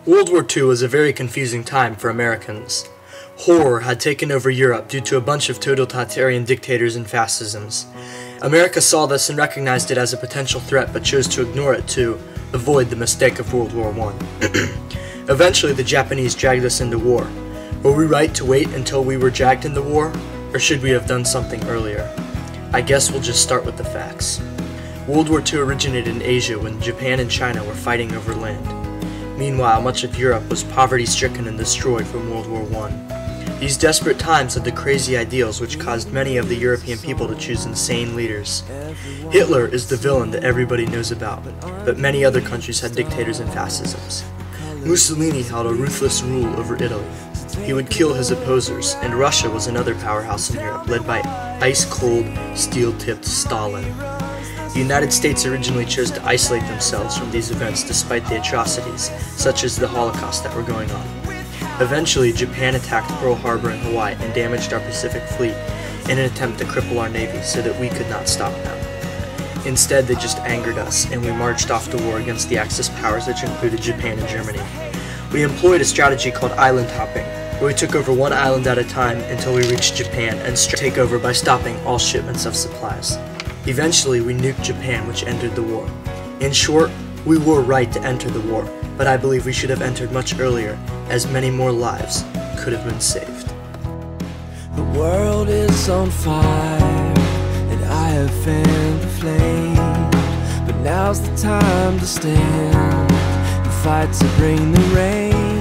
World War II was a very confusing time for Americans. Horror had taken over Europe due to a bunch of totalitarian dictators and fascisms. America saw this and recognized it as a potential threat but chose to ignore it to avoid the mistake of World War I. Eventually, the Japanese dragged us into war. Were we right to wait until we were dragged into war, or should we have done something earlier? I guess we'll just start with the facts. World War II originated in Asia when Japan and China were fighting over land. Meanwhile, much of Europe was poverty-stricken and destroyed from World War I. These desperate times led to crazy ideals which caused many of the European people to choose insane leaders. Hitler is the villain that everybody knows about, but many other countries had dictators and fascisms. Mussolini held a ruthless rule over Italy. He would kill his opposers, and Russia was another powerhouse in Europe, led by ice-cold, steel-tipped Stalin. The United States originally chose to isolate themselves from these events despite the atrocities, such as the Holocaust, that were going on. Eventually, Japan attacked Pearl Harbor in Hawaii and damaged our Pacific Fleet in an attempt to cripple our Navy so that we could not stop them. Instead, they just angered us, and we marched off to war against the Axis powers, which included Japan and Germany. We employed a strategy called island hopping, where we took over one island at a time until we reached Japan and take over by stopping all shipments of supplies. Eventually, we nuked Japan, which ended the war. In short, we were right to enter the war, but I believe we should have entered much earlier, as many more lives could have been saved. The world is on fire, and I have fanned the flame, but now's the time to stand and fight to bring the rain.